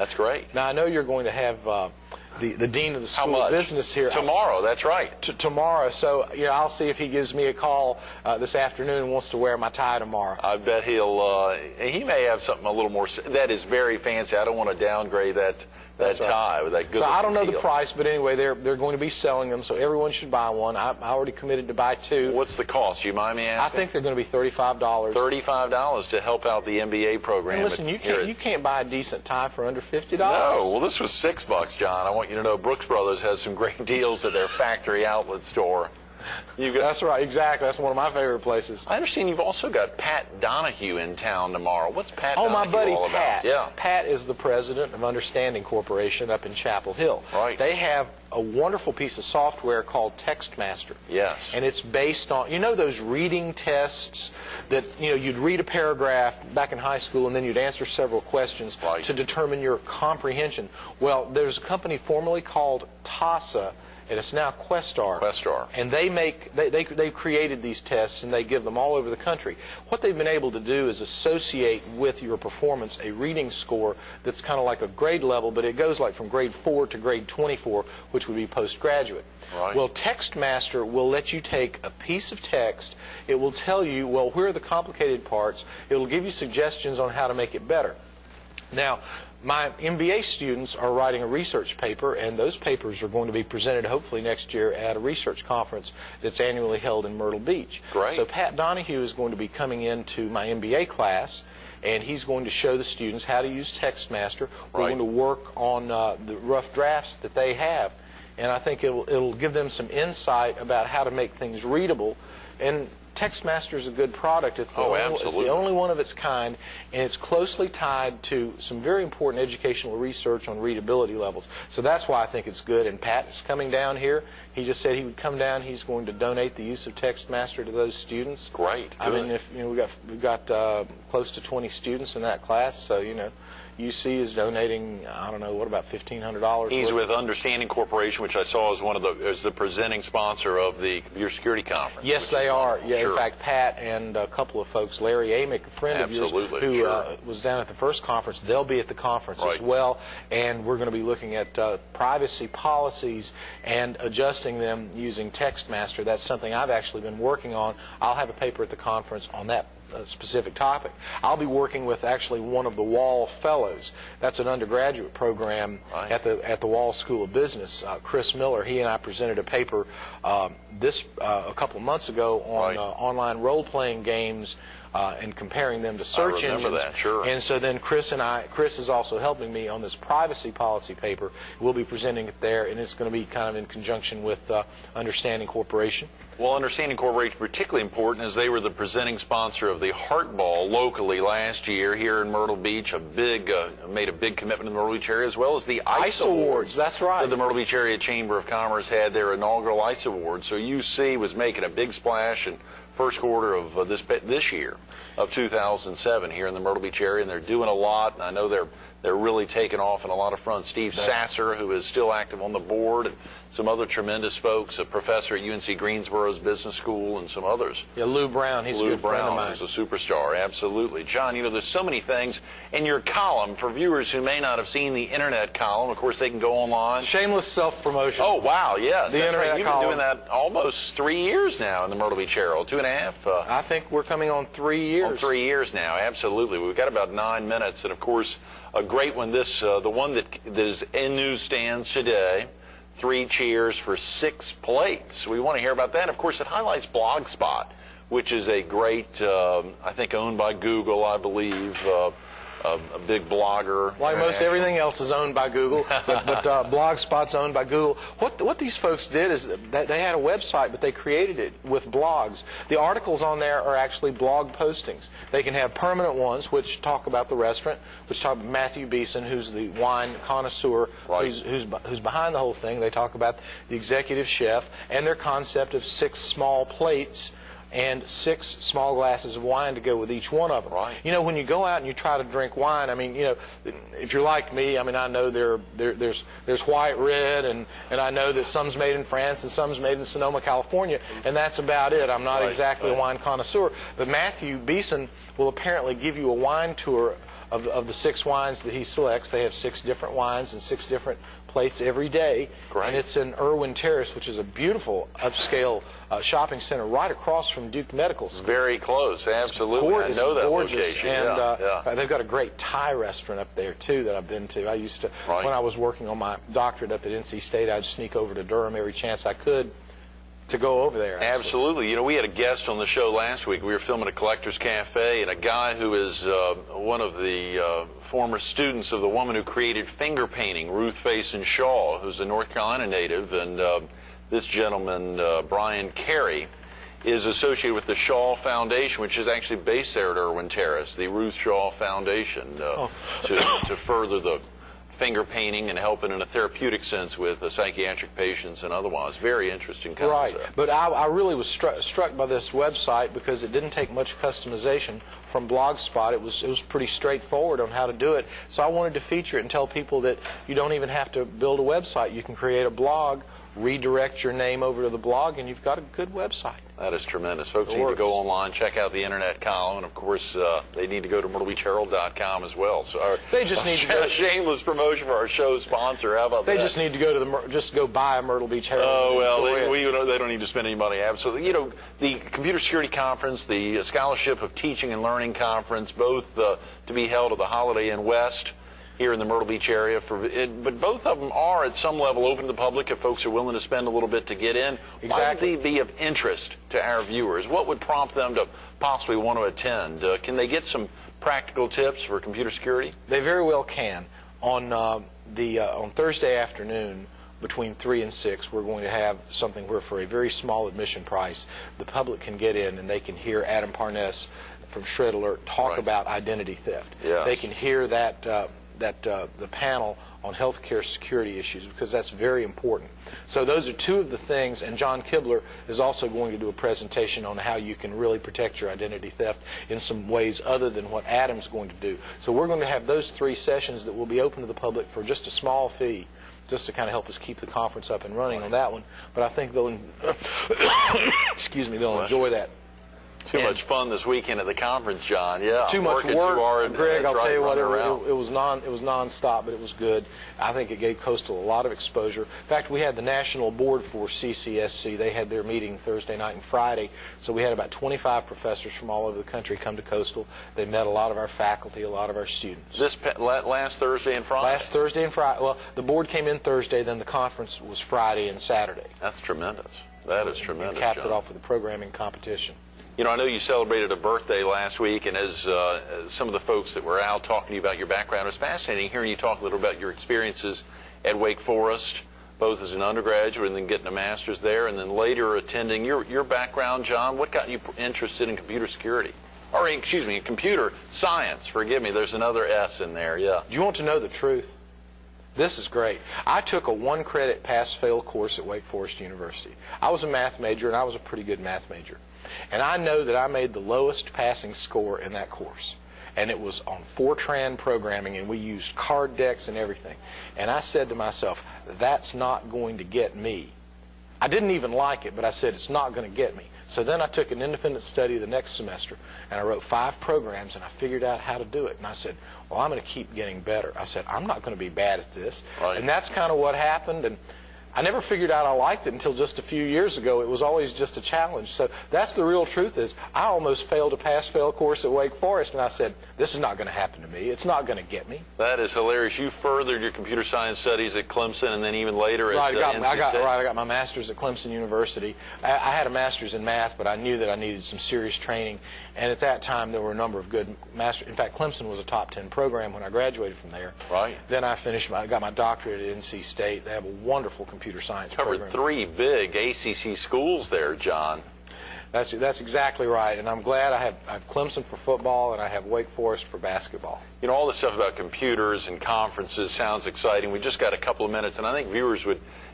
That's great. Now, I know you're going to have the dean of the School of Business here tomorrow. That's right. Tomorrow. So I'll see if he gives me a call this afternoon and wants to wear my tie tomorrow. I bet he may have something a little more that is very fancy. I don't want to downgrade that tie with that good. So I don't know the teal. price, but anyway, they're going to be selling them, so everyone should buy one. I already committed to buy 2. What's the cost? Do you mind me asking? I think they're going to be $35. $35 to help out the MBA program. And listen, you can't buy a decent tie for under $50. No, well, this was $6, John. I want you to know Brooks Brothers has some great deals at their factory outlet store. That's right, exactly. That's one of my favorite places. I understand you've also got Pat Donahue in town tomorrow. What's Pat Donahue my buddy all Pat. about? Yeah. Pat is the president of Understanding Corporation up in Chapel Hill. Right. They have a wonderful piece of software called TextMaster. Yes. And it's based on, those reading tests that, you'd read a paragraph back in high school and then you'd answer several questions to determine your comprehension. Well, there's a company formerly called TASA, and it's now Questar. And they've created these tests, and they give them all over the country. What they've been able to do is associate with your performance a reading score that's kind of like a grade level, but it goes like from grade 4 to grade 24, which would be postgraduate. Right. Well, TextMaster will let you take a piece of text. It will tell you, well, where are the complicated parts. It will give you suggestions on how to make it better. Now, my MBA students are writing a research paper, and those papers are going to be presented hopefully next year at a research conference that's annually held in Myrtle Beach. Great. So Pat Donahue is going to be coming into my MBA class, and he's going to show the students how to use TextMaster. We're going to work on the rough drafts that they have, and I think it'll give them some insight about how to make things readable. And TextMaster is a good product. It's the only one of its kind, and it's closely tied to some very important educational research on readability levels. So that's why I think it's good. And Pat is coming down here. He just said he would come down. He's going to donate the use of TextMaster to those students. Great. I mean, we've got close to 20 students in that class, so UC is donating, I don't know, what about $1,500? He's with Understanding Corporation, which I saw as the presenting sponsor of the Computer Security Conference. Yes, they are. Yeah, sure. In fact, Pat and a couple of folks, Larry Amick, a friend of yours, who was down at the first conference, they'll be at the conference as well, and we're going to be looking at privacy policies and adjusting them using TextMaster. That's something I've actually been working on. I'll have a paper at the conference on that specific topic. I'll be working with actually one of the Wall Fellows. That's an undergraduate program at the Wall School of Business. Chris Miller, he and I presented a paper a couple of months ago on online role-playing games and comparing them to search engines. That, sure. And so then Chris is also helping me on this privacy policy paper. We'll be presenting it there, and it's going to be kind of in conjunction with Understanding Corporation. Well, Understanding Corporation is particularly important as they were the presenting sponsor of the Heart Ball locally last year here in Myrtle Beach. Made a big commitment in the Myrtle Beach area, as well as the ICE Awards. That's right. The Myrtle Beach Area Chamber of Commerce had their inaugural ICE Awards. So UC was making a big splash in first quarter of this year of 2007 here in the Myrtle Beach area, and they're doing a lot. And I know they're really taking off in a lot of fronts. Steve Sasser, who is still active on the board, and some other tremendous folks, a professor at UNC Greensboro's Business School, and some others. Yeah, Lou Brown, he's a good friend of mine. Lou Brown is a superstar, absolutely. John, there's so many things in your column. For viewers who may not have seen the internet column, of course, they can go online. Shameless self-promotion. Oh, wow, yes. The internet You've column. been doing that almost 3 years now in the Myrtle Beach Herald, 2.5. I think we're coming on 3 years. On 3 years now, absolutely. We've got about 9 minutes, and of course, a great one. The one that is in newsstands today. 3 cheers for 6 plates. We want to hear about that. Of course, it highlights Blogspot, which is a great, I think, owned by Google, I believe, a big blogger. Like most everything else is owned by Google, but Blogspot's owned by Google. What these folks did is that they had a website, but they created it with blogs. The articles on there are actually blog postings. They can have permanent ones, which talk about the restaurant, which talk about Matthew Beeson, who's the wine connoisseur, who's behind the whole thing. They talk about the executive chef and their concept of 6 small plates and 6 small glasses of wine to go with each one of them. Right. When you go out and you try to drink wine, I mean, if you're like me, I mean, I know there's white, red, and I know that some's made in France and some's made in Sonoma, California, and that's about it. I'm not exactly a wine connoisseur, but Matthew Beeson will apparently give you a wine tour of the 6 wines that he selects. They have 6 different wines and 6 different plates every day. Great. And it's in Irwin Terrace, which is a beautiful upscale shopping center right across from Duke Medical School. Very close, absolutely. I know that location. And they've got a great Thai restaurant up there too that I've been to. I used to, when I was working on my doctorate up at NC State, I'd sneak over to Durham every chance I could to go over there. Actually. Absolutely. You know, we had a guest on the show last week. We were filming a Collector's Cafe, and a guy who is one of the former students of the woman who created finger painting, Ruth Faison Shaw, who's a North Carolina native, and this gentleman, Brian Carey, is associated with the Shaw Foundation, which is actually based there at Irwin Terrace, the Ruth Shaw Foundation, to further the finger painting and helping in a therapeutic sense with psychiatric patients and otherwise. Very interesting concept. Right, but I really was struck by this website because it didn't take much customization from Blogspot. It was pretty straightforward on how to do it. So I wanted to feature it and tell people that you don't even have to build a website. You can create a blog, redirect your name over to the blog, and you've got a good website. That is tremendous. Folks need to go online, check out the internet column, and of course they need to go to myrtlebeachherald.com as well. So they just need to go. Shameless promotion for our show sponsor. How about that? They just need to go to just go buy a Myrtle Beach Herald. Oh well, they don't need to spend any money. Absolutely. You know, the Computer Security Conference, the Scholarship of Teaching and Learning Conference, both to be held at the Holiday Inn West here in the Myrtle Beach area, but both of them are at some level open to the public if folks are willing to spend a little bit to get in. Exactly. Why would they be of interest to our viewers? What would prompt them to possibly want to attend? Can they get some practical tips for computer security? They very well can. On Thursday afternoon, between 3 and 6, we're going to have something where for a very small admission price, the public can get in and they can hear Adam Parness from Shred Alert talk about identity theft. Yes. They can hear the panel on healthcare security issues, because that's very important. So those are 2 of the things, and John Kibler is also going to do a presentation on how you can really protect your identity theft in some ways other than what Adam's going to do. So we're going to have those 3 sessions that will be open to the public for just a small fee, just to kind of help us keep the conference up and running on that one. But I think they'll they'll enjoy that. Too much fun this weekend at the conference, John. Yeah, too much work, Greg. I'll tell you what, it was non-stop, but it was good. I think it gave Coastal a lot of exposure. In fact, we had the National Board for CCSC. They had their meeting Thursday night and Friday, so we had about 25 professors from all over the country come to Coastal. They met a lot of our faculty, a lot of our students. This last Thursday and Friday? Last Thursday and Friday. Well, the board came in Thursday, then the conference was Friday and Saturday. That's tremendous. That is tremendous, and capped John. it off with a programming competition. You know, I know you celebrated a birthday last week, and as some of the folks that were out talking to you about your background, it was fascinating hearing you talk a little about your experiences at Wake Forest, both as an undergraduate and then getting a master's there, and then later attending. Your background, John, what got you interested in computer security? Or, excuse me, computer science. Forgive me, there's another S in there, yeah. Do you want to know the truth? This is great. I took a 1-credit pass-fail course at Wake Forest University. I was a math major, and I was a pretty good math major. And I know that I made the lowest passing score in that course. And it was on Fortran programming, and we used card decks and everything. And I said to myself, that's not going to get me. I didn't even like it, but I said, it's not going to get me. So then I took an independent study the next semester, and I wrote 5 programs, and I figured out how to do it. And I said, well, I'm going to keep getting better. I said, I'm not going to be bad at this. Right. And that's kind of what happened. And I never figured out I liked it until just a few years ago. It was always just a challenge. So that's the real truth is I almost failed a pass-fail course at Wake Forest, and I said, this is not going to happen to me. It's not going to get me. That is hilarious. You furthered your computer science studies at Clemson and then even later at NC State. I got my master's at Clemson University. I had a master's in math, but I knew that I needed some serious training. And at that time, there were a number of good masters. In fact, Clemson was a top 10 program when I graduated from there. Right. Then I got my doctorate at NC State. They have a wonderful computer science program. Covered 3 big ACC schools there, John. That's exactly right, and I'm glad I have Clemson for football and I have Wake Forest for basketball. You know, all this stuff about computers and conferences sounds exciting. We just got a couple of minutes, and I think viewers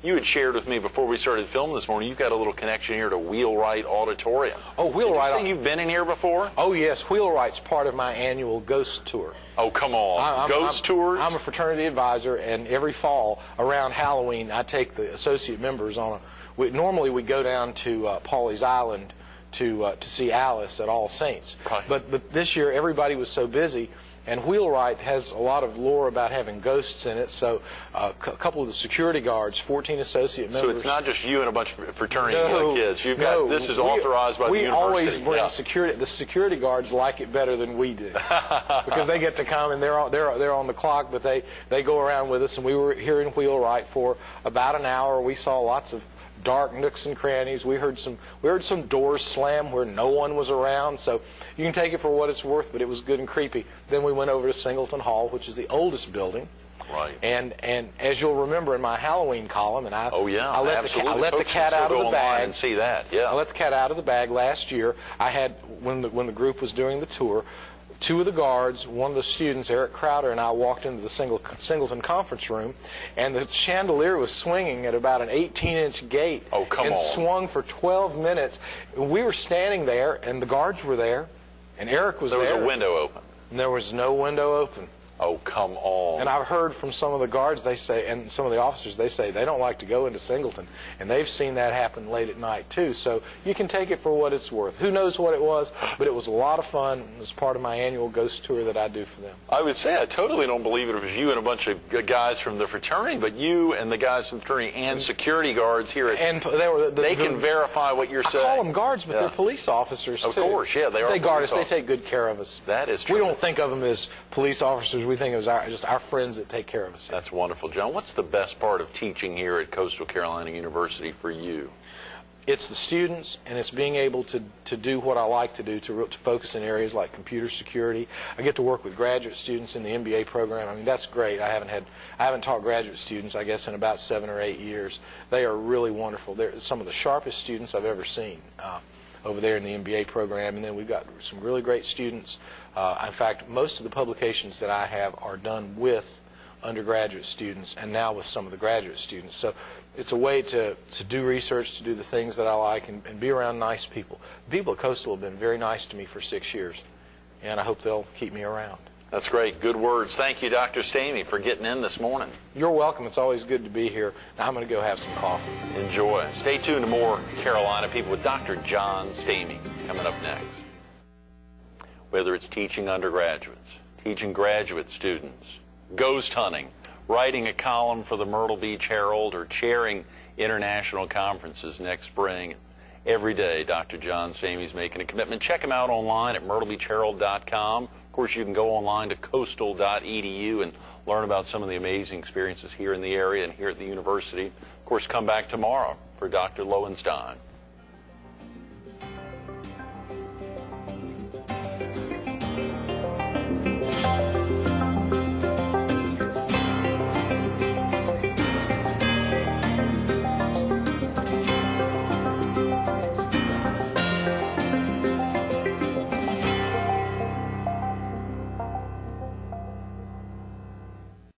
you had shared with me before we started filming this morning, you've got a little connection here to Wheelwright Auditorium. Oh, Wheelwright. Did you say you've been in here before? Oh, yes. Wheelwright's part of my annual Ghost Tour. Oh, come on. Ghost tours? I'm a fraternity advisor, and every fall around Halloween, I take the associate members on normally we go down to Pawleys Island to see Alice at All Saints. Right. But this year, everybody was so busy And Wheelwright has a lot of lore about having ghosts in it, so a couple of the security guards, 14 associate members. So it's not just you and a bunch of fraternity kids. You've no, got, this is authorized by the university. We always bring security. The security guards like it better than we do because they get to come and they're on the clock, but they go around with us. And we were here in Wheelwright for about an hour. We saw lots of dark nooks and crannies. We heard some doors slam where no one was around. So you can take it for what it's worth, but it was good and creepy. Then we went over to Singleton Hall, which is the oldest building. Right. And as you'll remember in my Halloween column, and I let the cat out of the bag and see that. Yeah. I let the cat out of the bag last year. I had when the group was doing the tour. Two of the guards, one of the students, Eric Crowder, and I walked into the Singleton conference room, and the chandelier was swinging at about an 18-inch gate. Oh, come on. Swung for 12 minutes. We were standing there, and the guards were there, and Eric was there. There was a window open. And there was no window open. Oh, come on. And I've heard from some of the guards, they say, and some of the officers, they say they don't like to go into Singleton. And they've seen that happen late at night, too. So you can take it for what it's worth. Who knows what it was, but it was a lot of fun. It was part of my annual ghost tour that I do for them. I would say I totally don't believe it was you and a bunch of guys from the fraternity, but you and the guys from the fraternity and security guards here at... And they can verify what you're saying. I call them guards, but they're police officers, too. Of course, yeah, they are. They guard us. They take good care of us. That is true. We don't think of them as police officers. We think of them as just our friends that take care of us. That's wonderful. John, what's the best part of teaching here at Coastal Carolina University for you? It's the students, and it's being able to do what I like to do, to focus in areas like computer security. I get to work with graduate students in the MBA program. I mean, that's great. I haven't taught graduate students, I guess, in about 7 or 8 years. They are really wonderful. They're some of the sharpest students I've ever seen over there in the MBA program. And then we've got some really great students. In fact, most of the publications that I have are done with undergraduate students and now with some of the graduate students. So it's a way to do research, to do the things that I like, and be around nice people. The people at Coastal have been very nice to me for 6 years, and I hope they'll keep me around. That's great. Good words. Thank you, Dr. Stamey, for getting in this morning. You're welcome. It's always good to be here. Now I'm going to go have some coffee. Enjoy. Stay tuned to more Carolina People with Dr. John Stamey coming up next. Whether it's teaching undergraduates, teaching graduate students, ghost hunting, writing a column for the Myrtle Beach Herald, or chairing international conferences next spring, every day Dr. John Stamey's making a commitment. Check him out online at myrtlebeachherald.com. Of course, you can go online to coastal.edu and learn about some of the amazing experiences here in the area and here at the university. Of course, come back tomorrow for Dr. Lowenstein.